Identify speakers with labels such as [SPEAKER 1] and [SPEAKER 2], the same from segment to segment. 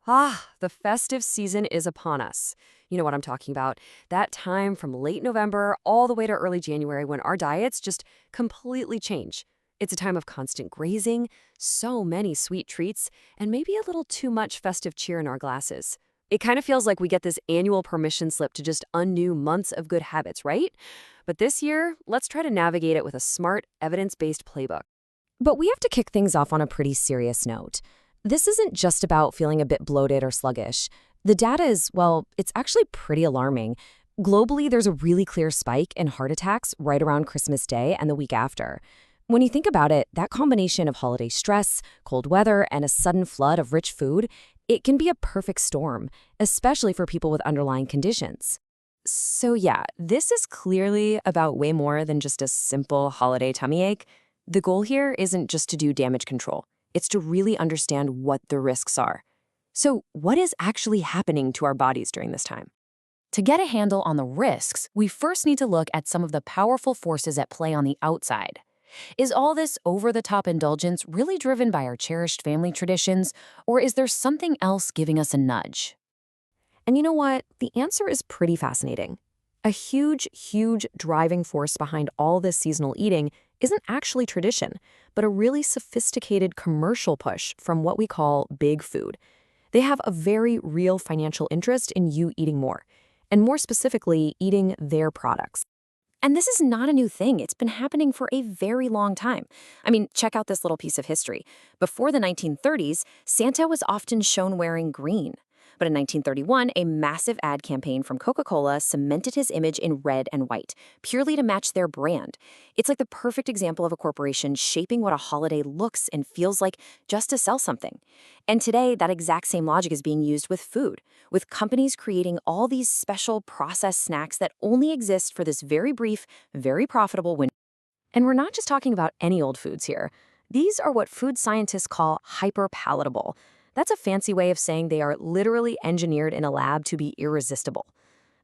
[SPEAKER 1] The festive season is upon us. You know what I'm talking about. That time from late November all the way to early January when our diets just completely change. It's a time of constant grazing, so many sweet treats, and maybe a little too much festive cheer in our glasses. It kind of feels like we get this annual permission slip to just undo months of good habits, right? But this year, let's try to navigate it with a smart, evidence-based playbook. But we have to kick things off on a pretty serious note. This isn't just about feeling a bit bloated or sluggish. The data is, well, it's actually pretty alarming. Globally, there's a really clear spike in heart attacks right around Christmas Day and the week after. When you think about it, that combination of holiday stress, cold weather, and a sudden flood of rich food, it can be a perfect storm, especially for people with underlying conditions. So yeah, this is clearly about way more than just a simple holiday tummy ache. The goal here isn't just to do damage control. It's to really understand what the risks are. So what is actually happening to our bodies during this time?
[SPEAKER 2] To get a handle on the risks, we first need to look at some of the powerful forces at play on the outside. Is all this over-the-top indulgence really driven by our cherished family traditions, or is there something else giving us a nudge?
[SPEAKER 1] And you know what? The answer is pretty fascinating. A huge driving force behind all this seasonal eating isn't actually tradition, but a really sophisticated commercial push from what we call big food. They have a very real financial interest in you eating more, and more specifically, eating their products. And this is not a new thing. It's been happening for a very long time. I mean, check out this little piece of history. Before the 1930s, Santa was often shown wearing green. But in 1931, a massive ad campaign from Coca-Cola cemented his image in red and white, purely to match their brand. It's like the perfect example of a corporation shaping what a holiday looks and feels like just to sell something. And today, that exact same logic is being used with food, with companies creating all these special processed snacks that only exist for this very brief, very profitable window. And we're not just talking about any old foods here. These are what food scientists call hyperpalatable. That's a fancy way of saying they are literally engineered in a lab to be irresistible.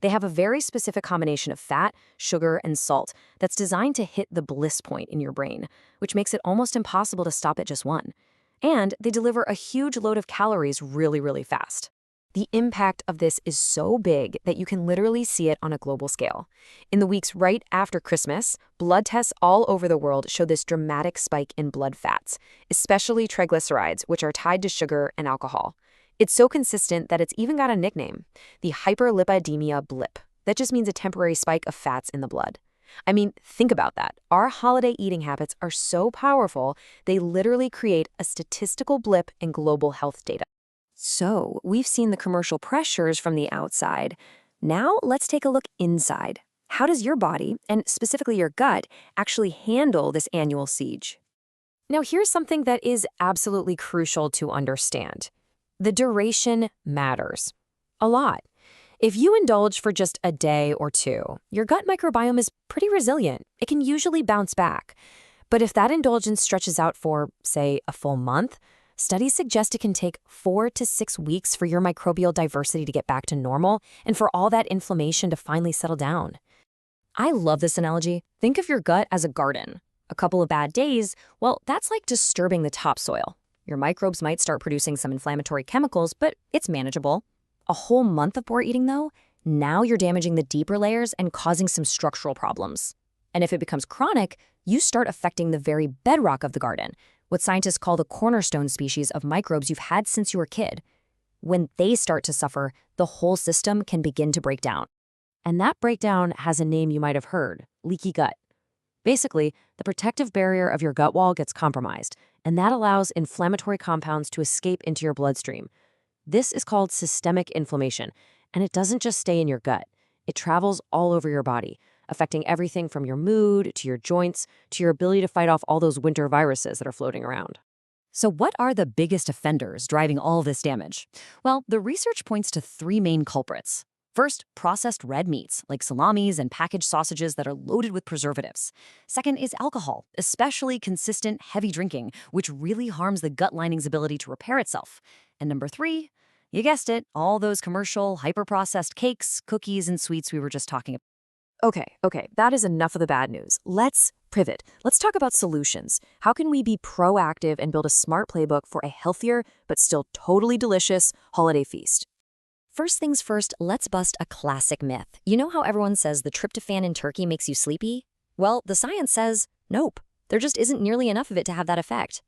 [SPEAKER 1] They have a very specific combination of fat, sugar, and salt that's designed to hit the bliss point in your brain, which makes it almost impossible to stop at just one. And they deliver a huge load of calories really fast. The impact of this is so big that you can literally see it on a global scale. In the weeks right after Christmas, blood tests all over the world show this dramatic spike in blood fats, especially triglycerides, which are tied to sugar and alcohol. It's so consistent that it's even got a nickname, the hyperlipidemia blip. That just means a temporary spike of fats in the blood. I mean, think about that. Our holiday eating habits are so powerful, they literally create a statistical blip in global health data. So, we've seen the commercial pressures from the outside. Now, let's take a look inside. How does your body, and specifically your gut, actually handle this annual siege? Now, here's something that is absolutely crucial to understand. The duration matters. A lot. If you indulge for just a day or two, your gut microbiome is pretty resilient. It can usually bounce back. But if that indulgence stretches out for, say, a full month, studies suggest it can take 4 to 6 weeks for your microbial diversity to get back to normal and for all that inflammation to finally settle down. I love this analogy. Think of your gut as a garden. A couple of bad days, well, that's like disturbing the topsoil. Your microbes might start producing some inflammatory chemicals, but it's manageable. A whole month of poor eating, though, now you're damaging the deeper layers and causing some structural problems. And if it becomes chronic, you start affecting the very bedrock of the garden, what scientists call the cornerstone species of microbes you've had since you were a kid. When they start to suffer, the whole system can begin to break down. And that breakdown has a name you might have heard, leaky gut. Basically, the protective barrier of your gut wall gets compromised, and that allows inflammatory compounds to escape into your bloodstream. This is called systemic inflammation, and it doesn't just stay in your gut. It travels all over your body, affecting everything from your mood to your joints to your ability to fight off all those winter viruses that are floating around.
[SPEAKER 2] So what are the biggest offenders driving all this damage? Well, the research points to 3 main culprits. First, processed red meats, like salamis and packaged sausages that are loaded with preservatives. Second is alcohol, especially consistent, heavy drinking, which really harms the gut lining's ability to repair itself. And number 3, you guessed it, all those commercial, hyper-processed cakes, cookies, and sweets we were just talking about.
[SPEAKER 1] Okay, that is enough of the bad news. Let's pivot. Let's talk about solutions. How can we be proactive and build a smart playbook for a healthier but still totally delicious holiday feast?
[SPEAKER 2] First things first, let's bust a classic myth. You know how everyone says the tryptophan in turkey makes you sleepy? Well, the science says nope. There just isn't nearly enough of it to have that effect.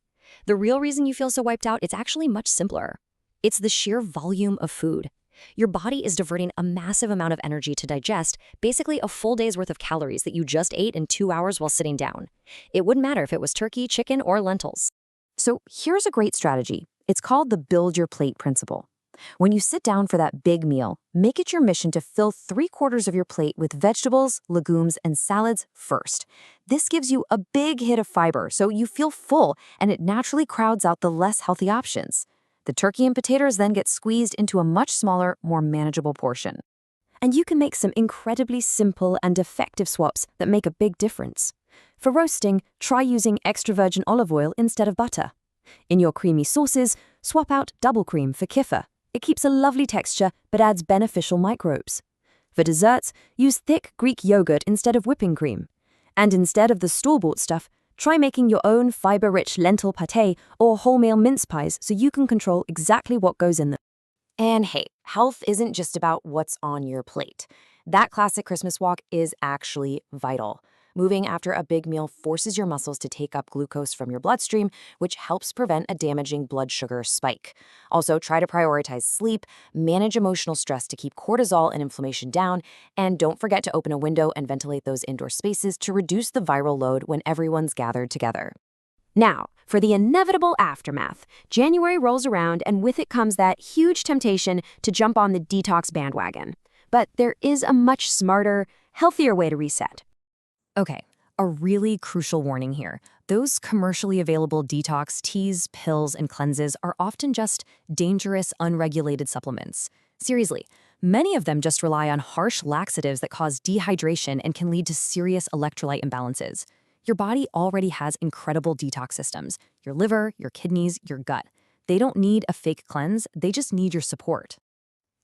[SPEAKER 2] The real reason you feel so wiped out, it's actually much simpler. It's the sheer volume of food. Your body is diverting a massive amount of energy to digest, basically a full day's worth of calories that you just ate in 2 hours while sitting down. It wouldn't matter if it was turkey, chicken, or lentils.
[SPEAKER 1] So here's a great strategy. It's called the build your plate principle. When you sit down for that big meal, make it your mission to fill 3/4 of your plate with vegetables, legumes, and salads first. This gives you a big hit of fiber, so you feel full, and it naturally crowds out the less healthy options. The turkey and potatoes then get squeezed into a much smaller, more manageable portion. And you can make some incredibly simple and effective swaps that make a big difference. For roasting, try using extra virgin olive oil instead of butter. In your creamy sauces, swap out double cream for kefir. It keeps a lovely texture but adds beneficial microbes. For desserts, use thick Greek yogurt instead of whipping cream. And instead of the store-bought stuff, try making your own fiber-rich lentil pâté or wholemeal mince pies so you can control exactly what goes in them. And hey, health isn't just about what's on your plate. That classic Christmas walk is actually vital. Moving after a big meal forces your muscles to take up glucose from your bloodstream, which helps prevent a damaging blood sugar spike. Also, try to prioritize sleep, manage emotional stress to keep cortisol and inflammation down, and don't forget to open a window and ventilate those indoor spaces to reduce the viral load when everyone's gathered together. Now, for the inevitable aftermath, January rolls around and with it comes that huge temptation to jump on the detox bandwagon. But there is a much smarter, healthier way to reset.
[SPEAKER 2] Okay, a really crucial warning here. Those commercially available detox teas, pills, and cleanses are often just dangerous, unregulated supplements. Seriously, many of them just rely on harsh laxatives that cause dehydration and can lead to serious electrolyte imbalances. Your body already has incredible detox systems. Your liver, your kidneys, your gut. They don't need a fake cleanse, they just need your support.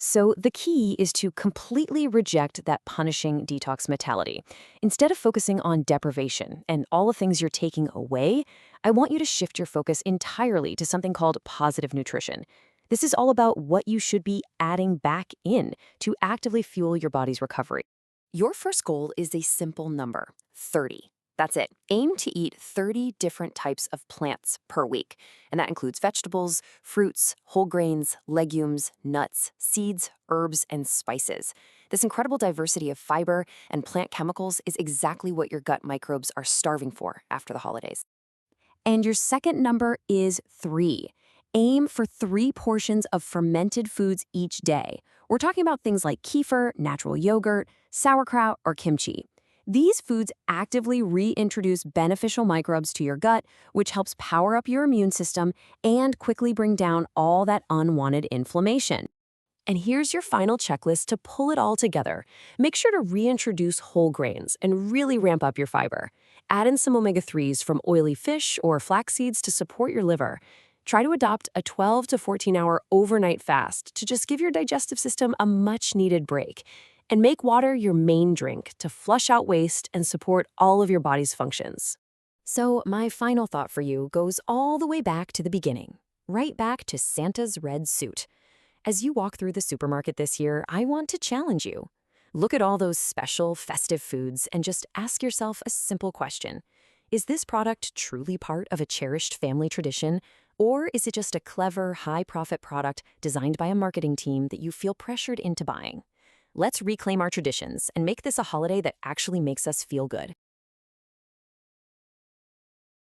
[SPEAKER 1] So the key is to completely reject that punishing detox mentality. Instead of focusing on deprivation and all the things you're taking away, I want you to shift your focus entirely to something called positive nutrition. This is all about what you should be adding back in to actively fuel your body's recovery. Your first goal is a simple number, 30. That's it. Aim to eat 30 different types of plants per week, and that includes vegetables, fruits, whole grains, legumes, nuts, seeds, herbs, and spices. This incredible diversity of fiber and plant chemicals is exactly what your gut microbes are starving for after the holidays. And your second number is 3. Aim for 3 portions of fermented foods each day. We're talking about things like kefir, natural yogurt, sauerkraut, or kimchi. These foods actively reintroduce beneficial microbes to your gut, which helps power up your immune system and quickly bring down all that unwanted inflammation. And here's your final checklist to pull it all together. Make sure to reintroduce whole grains and really ramp up your fiber. Add in some omega-3s from oily fish or flax seeds to support your liver. Try to adopt a 12 to 14-hour overnight fast to just give your digestive system a much-needed break. And make water your main drink to flush out waste and support all of your body's functions. So my final thought for you goes all the way back to the beginning, right back to Santa's red suit. As you walk through the supermarket this year, I want to challenge you. Look at all those special, festive foods and just ask yourself a simple question. Is this product truly part of a cherished family tradition, or is it just a clever, high-profit product designed by a marketing team that you feel pressured into buying? Let's reclaim our traditions and make this a holiday that actually makes us feel good.